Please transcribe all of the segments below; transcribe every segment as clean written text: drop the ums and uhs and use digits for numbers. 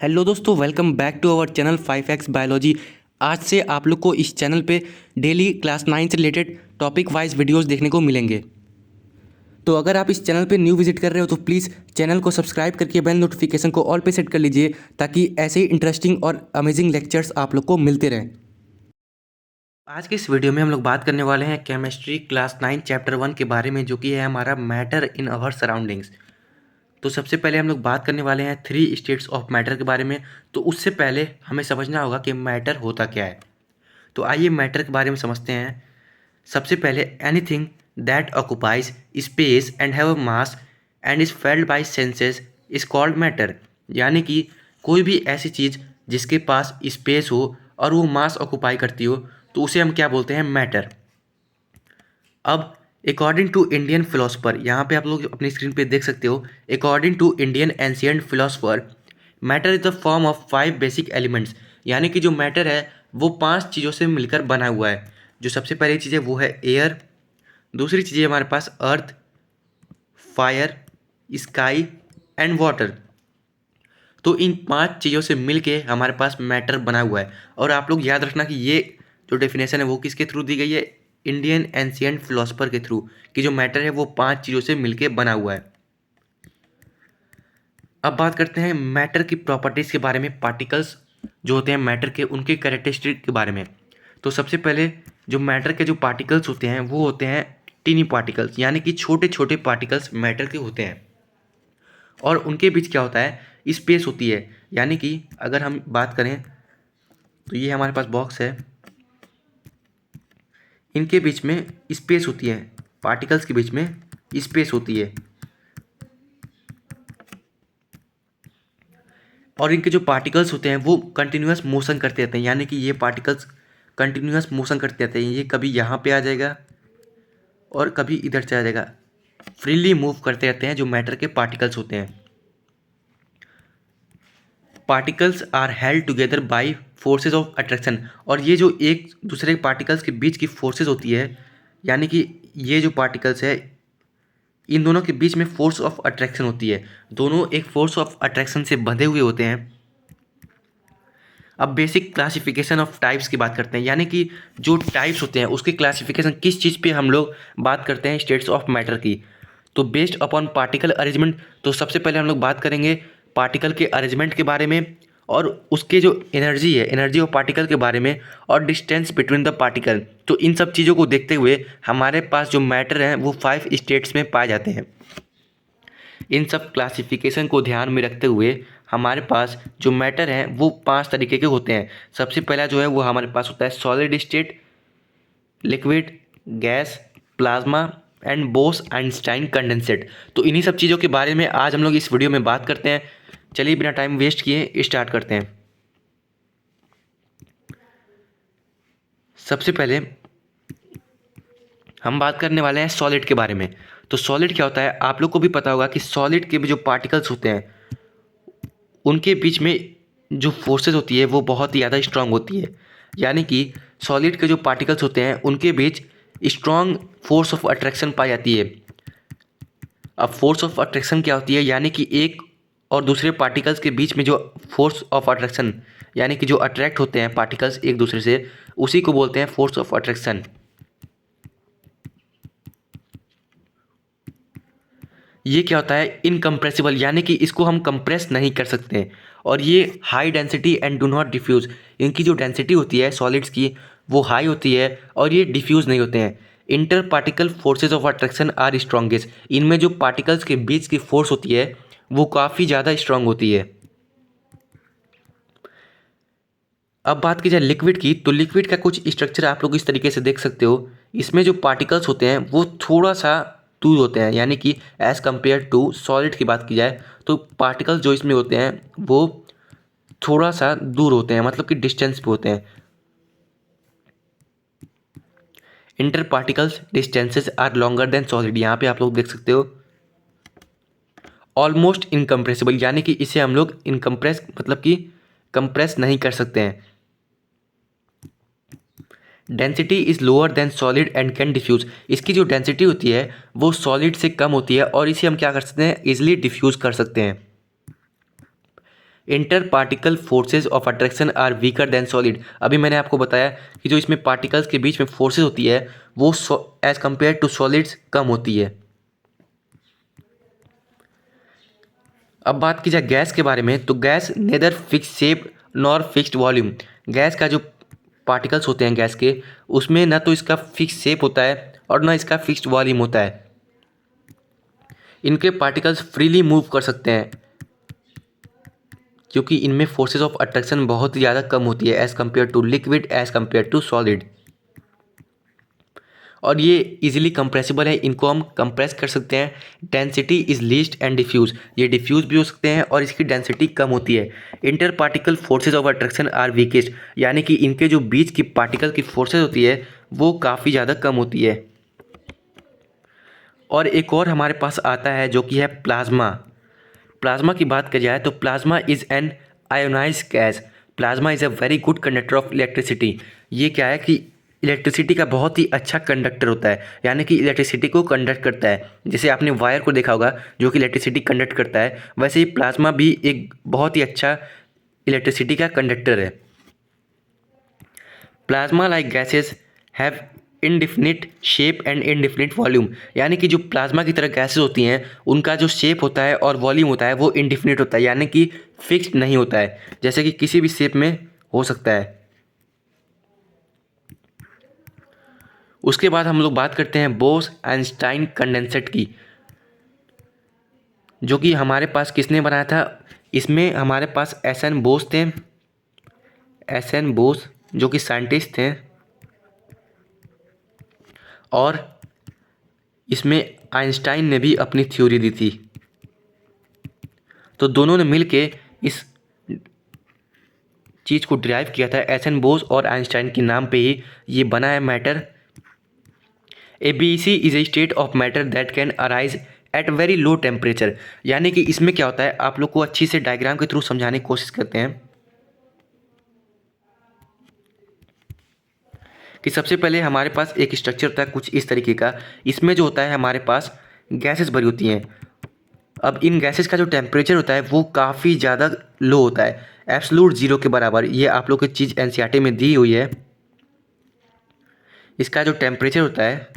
Hello दोस्तों, welcome back to our channel 5x biology. आज से आप लोग को इस चैनल पे डेली क्लास 9 से रिलेटेड टॉपिक वाइज वीडियोस देखने को मिलेंगे। तो अगर आप इस चैनल पे न्यू विजिट कर रहे हो तो प्लीज़ चैनल को सब्सक्राइब करके बेल नोटिफिकेशन को ऑल पे सेट कर लीजिए, ताकि ऐसे ही इंटरेस्टिंग और अमेजिंग लेक्चर्स आप लोग को मिलते रहें। आज के इस वीडियो में हम लोग बात करने वाले हैं केमिस्ट्री क्लास 9 चैप्टर 1 के बारे में, जो कि है हमारा मैटर इन अवर सराउंडिंग्स। तो सबसे पहले हम लोग बात करने वाले हैं 3 स्टेट्स ऑफ मैटर के बारे में। तो उससे पहले हमें समझना होगा कि मैटर होता क्या है। तो आइए मैटर के बारे में समझते हैं। सबसे पहले anything that occupies space and have a mass and is felt by senses is called matter. यानी कि कोई भी ऐसी चीज़ जिसके पास स्पेस हो और वो मास ऑक्युपाई करती हो, तो उसे हम क्या बोलते हैं? मैटर। अब अकॉर्डिंग टू इंडियन फिलोसफर, यहाँ पे आप लोग अपनी स्क्रीन पे देख सकते हो, according to Indian ancient philosopher, matter is the form of 5 basic elements. यानी कि जो मैटर है वो 5 चीज़ों से मिलकर बना हुआ है। जो सबसे पहली चीज़ है वो है एयर, दूसरी चीज़ है हमारे पास अर्थ, फायर, स्काई एंड वाटर। तो इन 5 चीज़ों से मिलके हमारे पास मैटर बना हुआ है। और आप लोग याद रखना कि ये जो डेफिनेशन है वो किसके थ्रू दी गई है? इंडियन एंशियंट फिलोसफर के थ्रू, कि जो मैटर है वो 5 चीज़ों से मिलके बना हुआ है। अब बात करते हैं मैटर की प्रॉपर्टीज़ के बारे में, पार्टिकल्स जो होते हैं मैटर के, उनके कैरेक्टरिस्टिक के बारे में। तो सबसे पहले जो मैटर के जो पार्टिकल्स होते हैं वो होते हैं टीनी पार्टिकल्स, यानी कि छोटे छोटे पार्टिकल्स मैटर के होते हैं। और उनके बीच क्या होता है? स्पेस होती है। यानी कि अगर हम बात करें तो ये हमारे पास बॉक्स है, इनके बीच में स्पेस होती है, पार्टिकल्स के बीच में स्पेस होती है। और इनके जो पार्टिकल्स होते हैं वो कंटिन्यूअस मोशन करते रहते हैं। यानी कि ये पार्टिकल्स कंटिन्यूअस मोशन करते रहते हैं। ये कभी यहाँ पे आ जाएगा और कभी इधर चला जाएगा, फ्रीली मूव करते रहते हैं जो मैटर के पार्टिकल्स होते हैं। Particles are held together by forces of attraction. और ये जो एक दूसरे पार्टिकल्स के बीच की फोर्सेज होती है, यानी कि ये जो पार्टिकल्स है इन दोनों के बीच में फोर्स ऑफ अट्रैक्शन होती है। दोनों एक फोर्स ऑफ अट्रैक्शन से बंधे हुए होते हैं। अब बेसिक क्लासिफिकेशन ऑफ टाइप्स की बात करते हैं, यानी कि जो टाइप्स होते हैं उसके क्लासिफिकेशन किस चीज़ पे हम लोग बात करते हैं स्टेट्स ऑफ मैटर की। तो बेस्ड अपॉन पार्टिकल अरेंजमेंट, तो सबसे पहले हम लोग बात करेंगे पार्टिकल के अरेंजमेंट के बारे में, और उसके जो एनर्जी है, एनर्जी ऑफ पार्टिकल के बारे में, और डिस्टेंस बिटवीन द पार्टिकल। तो इन सब चीज़ों को देखते हुए हमारे पास जो मैटर हैं वो 5 स्टेट्स में पाए जाते हैं। इन सब क्लासिफिकेशन को ध्यान में रखते हुए हमारे पास जो मैटर हैं वो 5 तरीके के होते हैं। सबसे पहला जो है वो हमारे पास होता है solid state, liquid, gas, plasma and boss Einstein condensate. तो इन्हीं सब चीज़ों के बारे में आज हम लोग इस वीडियो में बात करते हैं। चलिए बिना टाइम वेस्ट किए स्टार्ट करते हैं। सबसे पहले हम बात करने वाले हैं सॉलिड के बारे में। तो सॉलिड क्या होता है? आप लोग को भी पता होगा कि सॉलिड के भी जो पार्टिकल्स होते हैं उनके बीच में जो फोर्सेस होती है वो बहुत ही ज़्यादा स्ट्रांग होती है। यानी कि सॉलिड के जो पार्टिकल्स होते हैं उनके बीच स्ट्रांग फोर्स ऑफ अट्रैक्शन पाई जाती है। अब फोर्स ऑफ अट्रैक्शन क्या होती है? यानी कि एक और दूसरे पार्टिकल्स के बीच में जो फोर्स ऑफ अट्रैक्शन, यानी कि जो अट्रैक्ट होते हैं पार्टिकल्स एक दूसरे से, उसी को बोलते हैं फोर्स ऑफ अट्रैक्शन। ये क्या होता है? इनकम्प्रेसिबल, यानी कि इसको हम कंप्रेस नहीं कर सकते। और ये high density and do not diffuse, इनकी जो डेंसिटी होती है सॉलिड्स की वो हाई होती है और ये डिफ्यूज़ नहीं होते हैं। Inter particle forces of attraction are strongest, इनमें जो पार्टिकल्स के बीच की फोर्स होती है वो काफ़ी ज़्यादा स्ट्रांग होती है। अब बात की जाए लिक्विड की, तो लिक्विड का कुछ स्ट्रक्चर आप लोग इस तरीके से देख सकते हो। इसमें जो पार्टिकल्स होते हैं वो थोड़ा सा दूर होते हैं, यानी कि एज़ कम्पेयर टू सॉलिड की बात की जाए तो पार्टिकल्स जो इसमें होते हैं वो थोड़ा सा दूर होते हैं, मतलब कि डिस्टेंस पे होते हैं। Inter particles distances are longer than solid, यहाँ पे आप लोग देख सकते हो। ऑलमोस्ट इनकम्प्रेसिबल, यानी कि इसे हम लोग इनकम्प्रेस मतलब कि कंप्रेस नहीं कर सकते हैं। Density is lower than solid and can diffuse, इसकी जो डेंसिटी होती है वो सॉलिड से कम होती है और इसे हम क्या कर सकते हैं? इजिली डिफ्यूज़ कर सकते हैं। Inter particle forces of attraction are weaker than solid. अभी मैंने आपको बताया कि जो इसमें पार्टिकल्स के बीच में फोर्सेज होती है वो एज कंपेयर टू सॉलिड्स कम होती है। अब बात की जाए गैस के बारे में, तो gas neither fix shape nor fixed volume. Gas का जो पार्टिकल्स होते हैं गैस के, उसमें ना तो इसका फिक्स शेप होता है और ना इसका फिक्स्ड वॉल्यूम होता है। इनके पार्टिकल्स फ्रीली मूव कर सकते हैं क्योंकि इनमें फोर्सेस ऑफ अट्रैक्शन बहुत ज़्यादा कम होती है as compare to liquid, as compare to solid. और ये इजीली कंप्रेसिबल है, इनको हम कंप्रेस कर सकते हैं। Density is least and diffuse, ये डिफ्यूज़ भी हो सकते हैं और इसकी डेंसिटी कम होती है। Inter particle forces of attraction are weakest, यानी कि इनके जो बीच की पार्टिकल की फोर्सेज होती है वो काफ़ी ज़्यादा कम होती है। और एक और हमारे पास आता है जो कि है प्लाज्मा। प्लाज्मा की बात की जाए तो plasma is an ionize gas. Plasma is a very good conductor of electricity. ये क्या है कि इलेक्ट्रिसिटी का बहुत ही अच्छा कंडक्टर होता है, यानी कि इलेक्ट्रिसिटी को कंडक्ट करता है। जैसे आपने वायर को देखा होगा जो कि इलेक्ट्रिसिटी कंडक्ट करता है, वैसे ही प्लाज्मा भी एक बहुत ही अच्छा इलेक्ट्रिसिटी का कंडक्टर है। Plasma like gases have indefinite shape and indefinite volume, यानी कि जो प्लाज्मा की तरह गैसेस होती हैं उनका जो शेप होता है और वॉल्यूम होता है वो इनडिफिनिट होता है, यानी कि फिक्स्ड नहीं होता है, जैसे कि किसी भी शेप में हो सकता है। उसके बाद हम लोग बात करते हैं बोस आइंस्टाइन कंडेंसेट की, जो कि हमारे पास किसने बनाया था। इसमें हमारे पास एस एन बोस थे, एस एन बोस जो कि साइंटिस्ट थे, और इसमें आइंस्टाइन ने भी अपनी थ्योरी दी थी। तो दोनों ने मिलके इस चीज़ को डिराइव किया था। एस एन बोस और आइंस्टाइन के नाम पे ही ये बना है matter. ABC is a state of matter that can arise at very low temperature, यानी कि इसमें क्या होता है आप लोग को अच्छी से डायग्राम के थ्रू समझाने की कोशिश करते हैं कि सबसे पहले हमारे पास एक स्ट्रक्चर होता है कुछ इस तरीके का। इसमें जो होता है हमारे पास गैसेस भरी होती हैं। अब इन गैसेस का जो टेम्परेचर होता है वो काफ़ी ज़्यादा लो होता है, एब्सोल्यूट ज़ीरो के बराबर। ये आप लोग की चीज़ एनसीईआरटी में दी हुई है। इसका जो टेम्परेचर होता है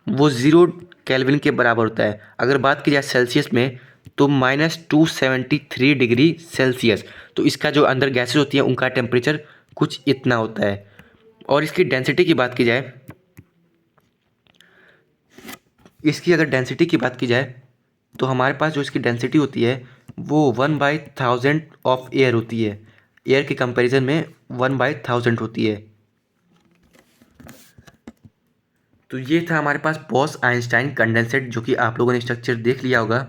वो 0 केल्विन के बराबर होता है। अगर बात की जाए सेल्सियस में तो -273 डिग्री सेल्सियस। तो इसका जो अंदर गैसेस होती हैं उनका टेम्परेचर कुछ इतना होता है। और इसकी डेंसिटी की बात की जाए, इसकी अगर डेंसिटी की बात की जाए तो हमारे पास जो इसकी डेंसिटी होती है वो 1/1000 ऑफ एयर होती है। एयर के कंपैरिजन में 1/1000 होती है। तो ये था हमारे पास बॉस आइंस्टाइन कंडेंसेट, जो कि आप लोगों ने स्ट्रक्चर देख लिया होगा।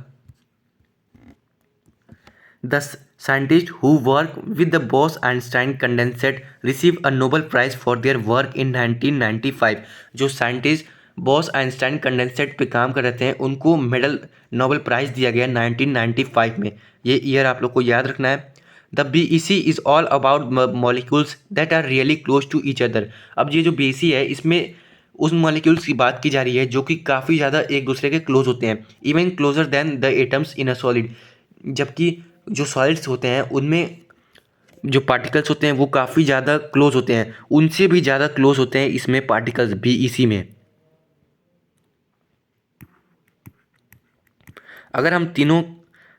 The scientist who work with the Bose Einstein condensate receive a Nobel prize for their work in 1995। जो साइंटिस्ट बॉस आइंस्टाइन कंडेंसेट पे काम कर रहे थे उनको मेडल नोबेल प्राइज़ दिया गया 1995 में। ये ईयर आप लोग को याद रखना है। The BEC is all about molecules that are really close to each other. अब ये जो BEC है इसमें उस मॉलिक्यूल्स की बात की जा रही है जो कि काफ़ी ज़्यादा एक दूसरे के क्लोज होते हैं, even closure then the atoms in a solid. जबकि जो सॉलिड्स होते हैं उनमें जो पार्टिकल्स होते हैं वो काफ़ी ज़्यादा क्लोज होते हैं, उनसे भी ज़्यादा क्लोज होते हैं इसमें पार्टिकल्स BEC में। अगर हम तीनों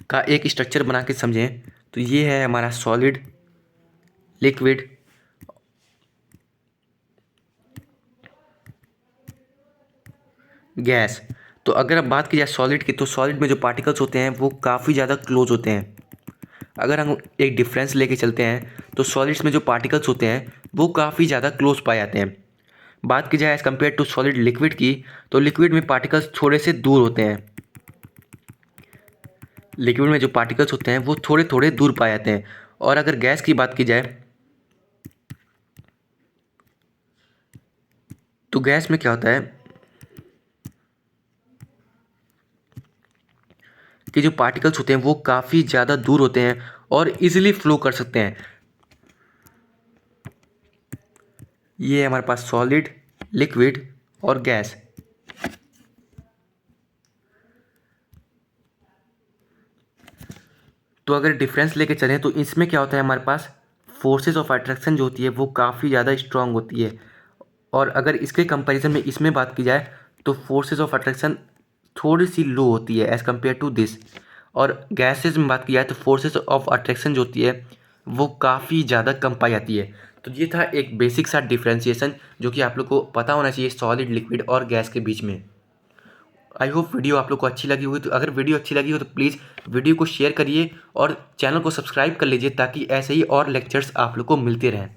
का एक स्ट्रक्चर बना के समझें तो ये है हमारा सॉलिड, लिक्विड, गैस। तो अगर अब बात की जाए सॉलिड की, तो सॉलिड में जो पार्टिकल्स होते हैं वो काफ़ी ज़्यादा क्लोज होते हैं। अगर हम एक डिफरेंस लेके चलते हैं तो सॉलिड्स में जो पार्टिकल्स होते हैं वो काफ़ी ज़्यादा क्लोज पाए जाते हैं। बात की जाए as compare to solid liquid की, तो लिक्विड में पार्टिकल्स थोड़े से दूर होते हैं। लिक्विड में जो पार्टिकल्स होते हैं वो थोड़े थोड़े दूर पाए जाते हैं। और अगर गैस की बात की जाए तो गैस में क्या होता है कि जो पार्टिकल्स होते हैं वो काफ़ी ज़्यादा दूर होते हैं और इजीली फ्लो कर सकते हैं। ये है हमारे पास सॉलिड, लिक्विड और गैस। तो अगर डिफरेंस लेके चलें तो इसमें क्या होता है, हमारे पास फोर्सेस ऑफ अट्रैक्शन जो होती है वो काफ़ी ज़्यादा स्ट्रांग होती है, और अगर इसके कंपैरिजन में इसमें बात की जाए तो फोर्सेस ऑफ अट्रैक्शन थोड़ी सी लो होती है एज़ कम्पेयर टू दिस। और गैसेस में बात की जाए तो फोर्सेस ऑफ अट्रैक्शन जो होती है वो काफ़ी ज़्यादा कम पाई जाती है। तो ये था एक बेसिक सा डिफ्रेंशिएशन जो कि आप लोग को पता होना चाहिए सॉलिड, लिक्विड और गैस के बीच में। आई होप वीडियो आप लोग को अच्छी लगी होगी। तो अगर वीडियो अच्छी लगी हो तो प्लीज़ वीडियो को शेयर करिए और चैनल को सब्सक्राइब कर लीजिए ताकि ऐसे ही और लेक्चर्स आप लोग को मिलते रहें।